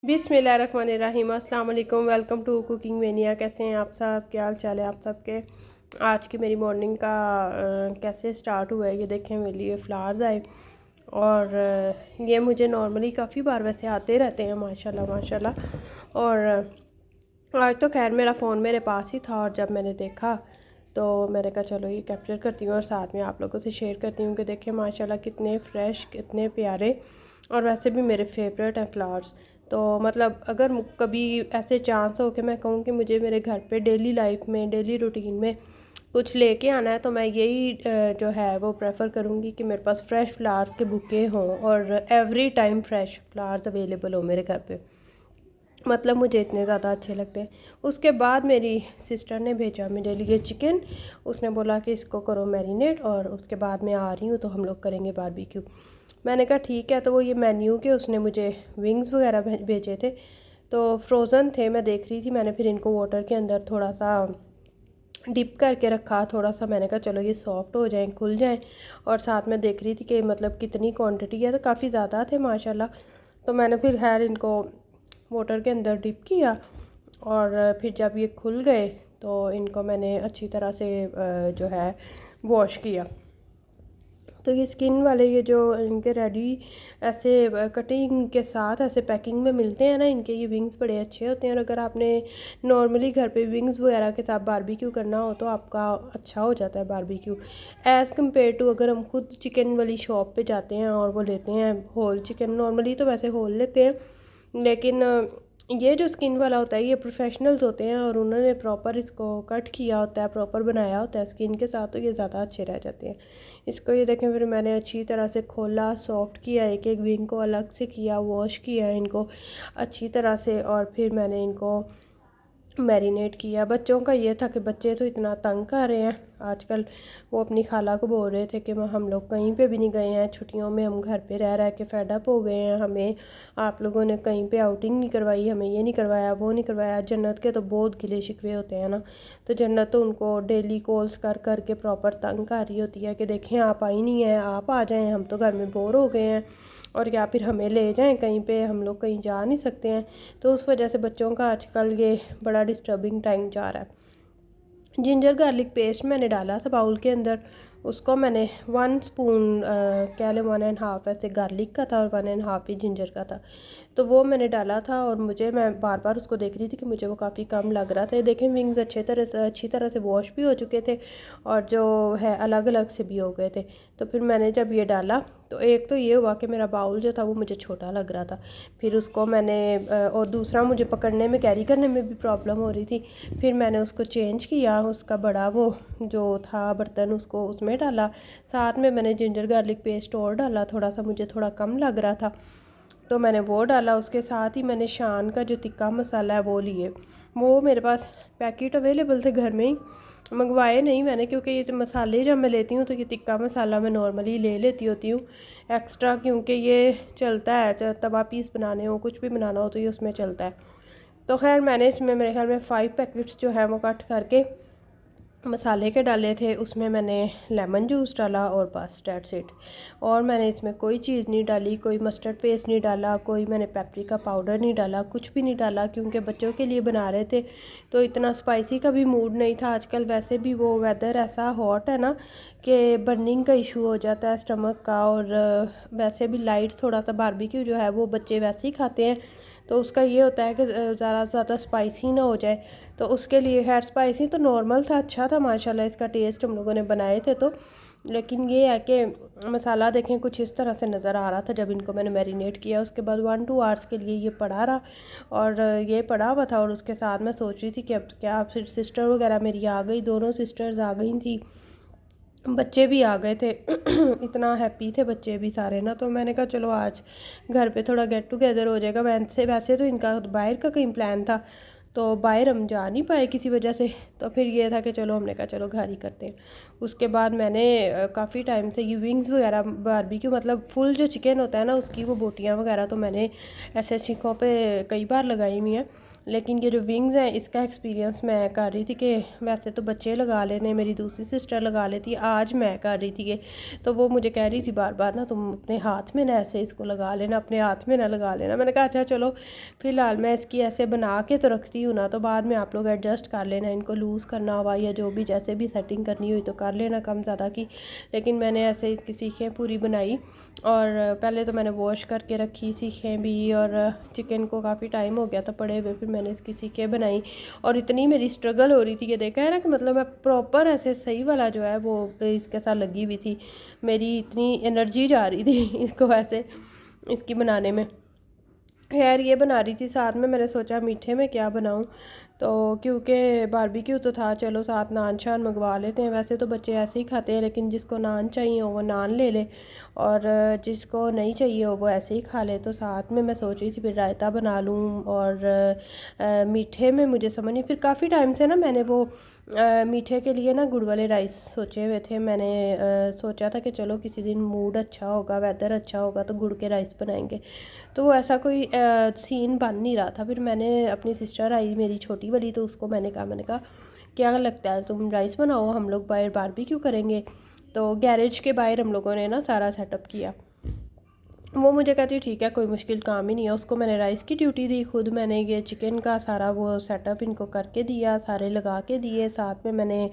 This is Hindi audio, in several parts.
बिस्मिल्लाहिर्रहमानिर्रहीम। अस्सलाम वालेकुम। Welcome to cooking mania. कैसे हैं आप सब? क्या हाल चाल है आप सबके? आज की मेरी मॉर्निंग का कैसे स्टार्ट हुआ है ये देखें। मेरे लिए फ्लावर्स आए और ये मुझे नॉर्मली काफ़ी बार वैसे आते रहते हैं माशाल्लाह माशाल्लाह। और आज तो खैर मेरा फ़ोन मेरे पास ही था और जब मैंने देखा तो मैंने कहा चलो ये कैप्चर करती हूँ और साथ में आप लोगों से शेयर करती हूँ कि देखें माशाल्लाह कितने फ़्रेश कितने प्यारे और वैसे भी मेरे फेवरेट हैं फ्लावर्स। तो मतलब अगर कभी ऐसे चांस हो कि मैं कहूँ कि मुझे मेरे घर पे डेली लाइफ में डेली रूटीन में कुछ लेके आना है तो मैं यही जो है वो प्रेफर करूँगी कि मेरे पास फ्रेश फ्लावर्स के बुके हों और every time fresh flowers available हो मेरे घर पे। मतलब मुझे इतने ज़्यादा अच्छे लगते हैं। उसके बाद मेरी सिस्टर ने भेजा मेरे लिए चिकन। उसने बोला कि इसको करो मैरिनेट और उसके बाद मैं आ रही हूँ तो हम लोग करेंगे बारबेक्यू। मैंने कहा ठीक है। तो वो ये मेन्यू के उसने मुझे विंग्स वगैरह भेजे थे तो फ्रोज़न थे। मैं देख रही थी, मैंने फिर इनको वाटर के अंदर थोड़ा सा डिप करके रखा थोड़ा सा। मैंने कहा चलो ये सॉफ्ट हो जाएं खुल जाएं। और साथ में देख रही थी कि मतलब कितनी क्वांटिटी है, तो काफ़ी ज़्यादा थे माशाल्लाह। तो मैंने फिर खैर इनको वाटर के अंदर डिप किया और फिर जब ये खुल गए तो इनको मैंने अच्छी तरह से जो है वॉश किया। तो ये स्किन वाले ये जो इनके रेडी ऐसे कटिंग के साथ ऐसे पैकिंग में मिलते हैं ना, इनके ये विंग्स बड़े अच्छे होते हैं। और अगर आपने नॉर्मली घर पे विंग्स वगैरह के साथ बारबेक्यू करना हो तो आपका अच्छा हो जाता है बारबेक्यू एज़ कम्पेयर टू अगर हम खुद चिकन वाली शॉप पे जाते हैं और वो लेते हैं होल चिकन। नॉर्मली तो वैसे होल लेते हैं लेकिन ये जो स्किन वाला होता है ये प्रोफेशनल्स होते हैं और उन्होंने प्रॉपर इसको कट किया होता है, प्रॉपर बनाया होता है स्किन के साथ, तो ये ज़्यादा अच्छे रह जाते हैं। इसको ये देखें, फिर मैंने अच्छी तरह से खोला, सॉफ्ट किया, एक एक विंग को अलग से किया, वॉश किया इनको अच्छी तरह से और फिर मैंने इनको मैरिनेट किया। बच्चों का ये था कि बच्चे तो इतना तंग कर रहे हैं आजकल। वो अपनी खाला को बोल रहे थे कि हम लोग कहीं पे भी नहीं गए हैं छुट्टियों में, हम घर पे रह रह के फेड अप हो गए हैं, हमें आप लोगों ने कहीं पे आउटिंग नहीं करवाई, हमें ये नहीं करवाया वो नहीं करवाया। जन्नत के तो बहुत गिले शिकवे होते हैं ना, तो जन्नत तो उनको डेली कॉल्स कर कर के प्रॉपर तंग कर रही होती है कि देखें आप आई नहीं है, आप आ जाएँ, हम तो घर में बोर हो गए हैं और या फिर हमें ले जाएं कहीं पे, हम लोग कहीं जा नहीं सकते हैं। तो उस वजह से बच्चों का आजकल ये बड़ा डिस्टर्बिंग टाइम जा रहा है। जिंजर गार्लिक पेस्ट मैंने डाला था बाउल के अंदर, उसको मैंने 1 स्पून कह लें 1.5 ऐसे गार्लिक का था और 1.5 ही जिंजर का था, तो वो मैंने डाला था। और मैं बार बार उसको देख रही थी कि मुझे वो काफ़ी कम लग रहा था। ये देखें विंग्स अच्छी तरह से वॉश भी हो चुके थे और जो है अलग अलग से भी हो गए थे। तो फिर मैंने जब ये डाला तो एक तो ये हुआ कि मेरा बाउल जो था वो मुझे छोटा लग रहा था, फिर उसको मैंने और दूसरा मुझे पकड़ने में कैरी करने में भी प्रॉब्लम हो रही थी। फिर मैंने उसको चेंज किया, उसका बड़ा वो जो था बर्तन उसको उसमें डाला, साथ में मैंने जिंजर गार्लिक पेस्ट और डाला, थोड़ा सा मुझे थोड़ा कम लग रहा था तो मैंने वो डाला। उसके साथ ही मैंने शान का जो तिक्का मसाला है वो लिए, वो मेरे पास पैकेट अवेलेबल थे घर में ही, मंगवाए नहीं मैंने क्योंकि ये मसाले जब मैं लेती हूँ तो ये तिक्का मसाला मैं नॉर्मली ले लेती होती हूँ एक्स्ट्रा, क्योंकि ये चलता है तवा पीस बनाने हो कुछ भी बनाना हो तो ये उसमें चलता है। तो खैर मैंने इसमें मेरे ख्याल में 5 पैकेट्स जो है वो कट करके मसाले के डाले थे, उसमें मैंने लेमन जूस डाला और बस डेट्स इट। और मैंने इसमें कोई चीज़ नहीं डाली, कोई मस्टर्ड पेस्ट नहीं डाला, कोई मैंने पेपरिका पाउडर नहीं डाला, कुछ भी नहीं डाला क्योंकि बच्चों के लिए बना रहे थे तो इतना स्पाइसी का भी मूड नहीं था। आजकल वैसे भी वो वेदर ऐसा हॉट है ना कि बर्निंग का इशू हो जाता है स्टमक का, और वैसे भी लाइट थोड़ा सा बारबेक्यू जो है वो बच्चे वैसे ही खाते हैं तो उसका ये होता है कि ज़्यादा से ज़्यादा स्पाइसी ना हो जाए। तो उसके लिए खैर स्पाइसी तो नॉर्मल था, अच्छा था माशाल्लाह इसका टेस्ट, हम लोगों ने बनाए थे तो। लेकिन ये है कि मसाला देखें कुछ इस तरह से नज़र आ रहा था जब इनको मैंने मैरिनेट किया। उसके बाद 1-2 आवर्स के लिए ये पड़ा रहा और ये पड़ा हुआ था। और उसके साथ मैं सोच रही थी कि अब क्या, फिर सिस्टर वगैरह मेरी आ गई, दोनों सिस्टर्स आ गई थी, बच्चे भी आ गए थे इतना हैप्पी थे बच्चे भी सारे ना। तो मैंने कहा चलो आज घर पे थोड़ा गेट टुगेदर हो जाएगा। वैसे वैसे तो इनका बाहर का कहीं प्लान था तो बाहर हम जा नहीं पाए किसी वजह से, तो फिर ये था कि चलो हमने कहा चलो घर ही करते हैं। उसके बाद मैंने काफ़ी टाइम से ये विंग्स वगैरह बारबेक्यू मतलब फुल जो चिकन होता है ना उसकी वो बोटियाँ वगैरह तो मैंने ऐसे सीखों पे कई बार लगाई हुई हैं, लेकिन ये जो विंग्स हैं इसका एक्सपीरियंस मैं कर रही थी कि वैसे तो बच्चे लगा लेते, मेरी दूसरी सिस्टर लगा लेती है, आज मैं कर रही थी कि तो वो मुझे कह रही थी बार बार ना तुम अपने हाथ में ना ऐसे इसको लगा लेना, अपने हाथ में ना लगा लेना। मैंने कहा अच्छा चलो फ़िलहाल मैं इसकी ऐसे बना के तो रखती हूँ ना, तो बाद में आप लोग एडजस्ट कर लेना, इनको लूज़ करना हुआ या जो भी जैसे भी सेटिंग करनी हुई तो कर लेना कम ज़्यादा की। लेकिन मैंने ऐसे इसकी सीखें पूरी बनाई और पहले तो मैंने वॉश करके रखी सीखें भी, और चिकन को काफ़ी टाइम हो गया था पड़े हुए, फिर मैंने इसकी सीखें बनाई। और इतनी मेरी स्ट्रगल हो रही थी कि देखा है ना कि मतलब मैं प्रॉपर ऐसे सही वाला जो है वो इसके साथ लगी हुई थी, मेरी इतनी एनर्जी जा रही थी इसको ऐसे इसकी बनाने में। खैर ये बना रही थी, साथ में मैंने सोचा मीठे में क्या बनाऊं, तो क्योंकि बारबेक्यू तो था चलो साथ नान शान मंगवा लेते हैं। वैसे तो बच्चे ऐसे ही खाते हैं, लेकिन जिसको नान चाहिए हो वो नान ले ले और जिसको नहीं चाहिए हो वो ऐसे ही खा ले। तो साथ में मैं सोच रही थी फिर रायता बना लूँ, और मीठे में मुझे समझ नहीं, फिर काफ़ी टाइम से ना मैंने वो मीठे के लिए ना गुड़ वाले राइस सोचे हुए थे। मैंने सोचा था कि चलो किसी दिन मूड अच्छा होगा, वेदर अच्छा होगा तो गुड़ के राइस बनाएंगे, तो वो ऐसा कोई सीन बन नहीं रहा था। फिर मैंने अपनी सिस्टर आई मेरी छोटी वाली, तो उसको मैंने कहा क्या लगता है तुम राइस बनाओ, हम लोग बाहर बारबेक्यू करेंगे। तो गैरेज के बाहर हम लोगों ने ना सारा सेटअप किया। वो मुझे कहती ठीक है कोई मुश्किल काम ही नहीं है, उसको मैंने राइस की ड्यूटी दी, खुद मैंने ये चिकन का सारा वो सेटअप इनको करके दिया, सारे लगा के दिए। साथ में मैंने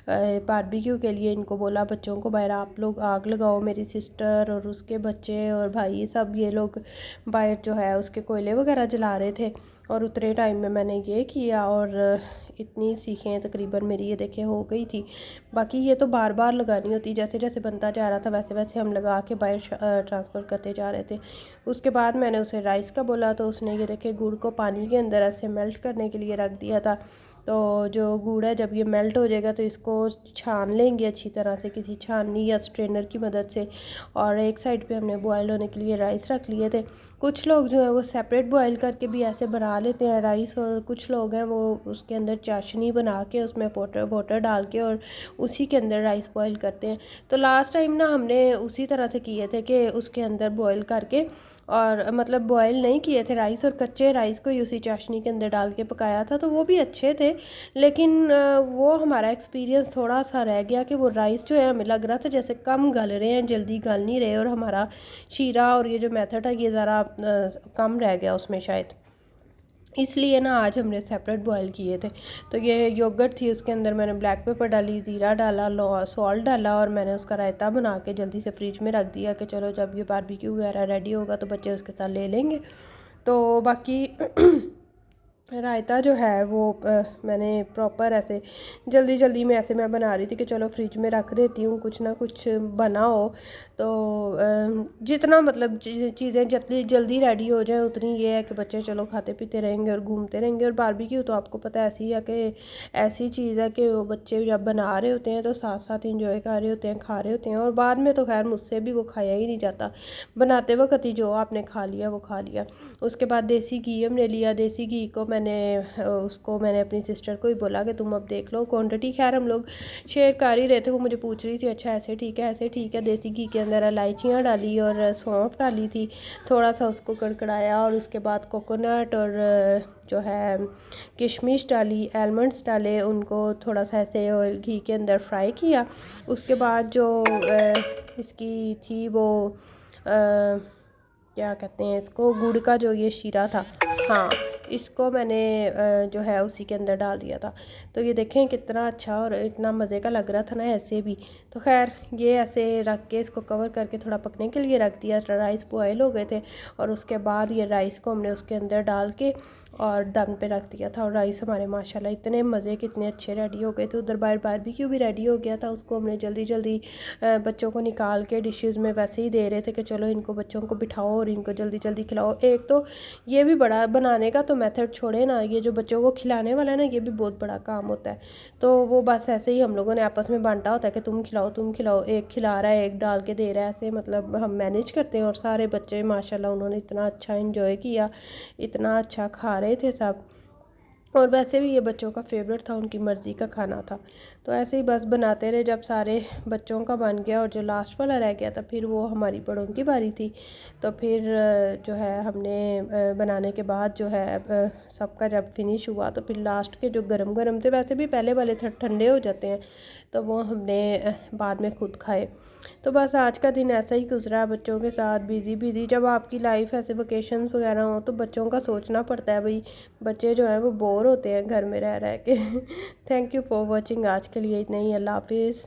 बारबेक्यू के लिए इनको बोला बच्चों को बाहर आप लोग आग लगाओ, मेरी सिस्टर और उसके बच्चे और भाई सब ये लोग बाहर जो है उसके कोयले वगैरह जला रहे थे। और उतने टाइम में मैंने ये किया और इतनी सीखें तकरीबन मेरी ये देखे हो गई थी। बाकी ये तो बार बार लगानी होती, जैसे जैसे बनता जा रहा था वैसे वैसे हम लगा के बाहर ट्रांसफ़र करते जा रहे थे। उसके बाद मैंने उसे राइस का बोला, तो उसने ये देखे गुड़ को पानी के अंदर ऐसे मेल्ट करने के लिए रख दिया था। तो जो गुड़ है जब ये मेल्ट हो जाएगा तो इसको छान लेंगे अच्छी तरह से किसी छाननी या स्ट्रेनर की मदद से। और एक साइड पे हमने बॉयल होने के लिए राइस रख लिए थे। कुछ लोग जो है वो सेपरेट बॉयल करके भी ऐसे बना लेते हैं राइस, और कुछ लोग हैं वो उसके अंदर चाशनी बना के उसमें वाटर डाल के और उसी के अंदर राइस बॉयल करते हैं। तो लास्ट टाइम ना हमने उसी तरह से किए थे कि उसके अंदर बॉयल करके, और मतलब बॉयल नहीं किए थे राइस, और कच्चे राइस को ही उसी चाशनी के अंदर डाल के पकाया था, तो वो भी अच्छे थे। लेकिन वो हमारा एक्सपीरियंस थोड़ा सा रह गया कि वो राइस जो है हमें लग रहा था जैसे कम गल रहे हैं, जल्दी गल नहीं रहे, और हमारा शीरा और ये जो मेथड है ये ज़रा कम रह गया उसमें शायद, इसलिए ना आज हमने सेपरेट बॉयल किए थे। तो ये योगर्ट थी, उसके अंदर मैंने ब्लैक पेपर डाली, ज़ीरा डाला, सॉल्ट डाला, और मैंने उसका रायता बना के जल्दी से फ्रिज में रख दिया कि चलो जब ये बारबेक्यू वगैरह रेडी होगा तो बच्चे उसके साथ ले लेंगे। तो बाकी रायता जो है वो मैंने प्रॉपर ऐसे जल्दी जल्दी में ऐसे मैं बना रही थी कि चलो फ्रिज में रख देती हूँ, कुछ ना कुछ बना हो तो जितना मतलब चीज़ें जितनी जल्दी रेडी हो जाए उतनी ये है कि बच्चे चलो खाते पीते रहेंगे और घूमते रहेंगे। और बारबेक्यू तो आपको पता है ऐसी है कि ऐसी चीज़ है कि वो बच्चे जब बना रहे होते हैं तो साथ साथ इंजॉय कर रहे होते हैं, खा रहे होते हैं, और बाद में तो खैर मुझसे भी वो खाया ही नहीं जाता, बनाते वक्त ही जो आपने खा लिया वो खा लिया। उसके बाद देसी घी हमने लिया, देसी घी को मैंने अपनी सिस्टर को ही बोला कि तुम अब देख लो क्वांटिटी, खैर हम लोग शेयर कर ही रहे थे। वो मुझे पूछ रही थी अच्छा ऐसे ठीक है ऐसे ठीक है। देसी घी के अंदर इलायचियाँ डाली और सौंफ डाली थी, थोड़ा सा उसको कड़कड़ाया, और उसके बाद कोकोनट और जो है किशमिश डाली, आलमंड्स डाले, उनको थोड़ा सा ऐसे ऑयल घी के अंदर फ्राई किया। उसके बाद जो इसकी थी वो क्या कहते हैं इसको, गुड़ का जो ये शीरा था, हाँ इसको मैंने जो है उसी के अंदर डाल दिया था। तो ये देखें कितना अच्छा और इतना मज़े का लग रहा था ना ऐसे भी। तो खैर ये ऐसे रख के इसको कवर करके थोड़ा पकने के लिए रख दिया। राइस बॉयल हो गए थे और उसके बाद ये राइस को हमने उसके अंदर डाल के और दम पे रख दिया था। और राइस हमारे माशाल्लाह इतने मज़े के इतने अच्छे रेडी हो गए थे। उधर बाहर बारबेक्यू भी रेडी हो गया था, उसको हमने जल्दी जल्दी बच्चों को निकाल के डिशेज़ में वैसे ही दे रहे थे कि चलो इनको बच्चों को बिठाओ और इनको जल्दी जल्दी खिलाओ। एक तो ये भी बड़ा बनाने का तो मेथड छोड़े ना, ये जो बच्चों को खिलाने वाला है ना ये भी बहुत बड़ा काम होता है। तो वो बस ऐसे ही हम लोगों ने आपस में बांटा होता है कि तुम खिलाओ, एक खिला रहा है एक डाल के दे रहा है, ऐसे मतलब हम मैनेज करते हैं। और सारे बच्चे माशाल्लाह उन्होंने इतना अच्छा इन्जॉय किया, इतना अच्छा खा रहे थे सब। और वैसे भी ये बच्चों का फेवरेट था, उनकी मर्ज़ी का खाना था। तो ऐसे ही बस बनाते रहे। जब सारे बच्चों का बन गया और जो लास्ट वाला रह गया था फिर वो हमारी बड़ों की बारी थी। तो फिर जो है हमने बनाने के बाद जो है सबका जब फिनिश हुआ तो फिर लास्ट के जो गरम गरम थे, वैसे भी पहले वाले ठंडे हो जाते हैं, तो वो हमने बाद में खुद खाए। तो बस आज का दिन ऐसा ही गुजरा बच्चों के साथ, बिज़ी बिज़ी। जब आपकी लाइफ ऐसे वेकेशंस वगैरह हो तो बच्चों का सोचना पड़ता है भाई, बच्चे जो हैं वो बोर होते हैं घर में रह रह के। Thank you for watching. आज के लिए इतना ही। अल्लाह हाफिज़।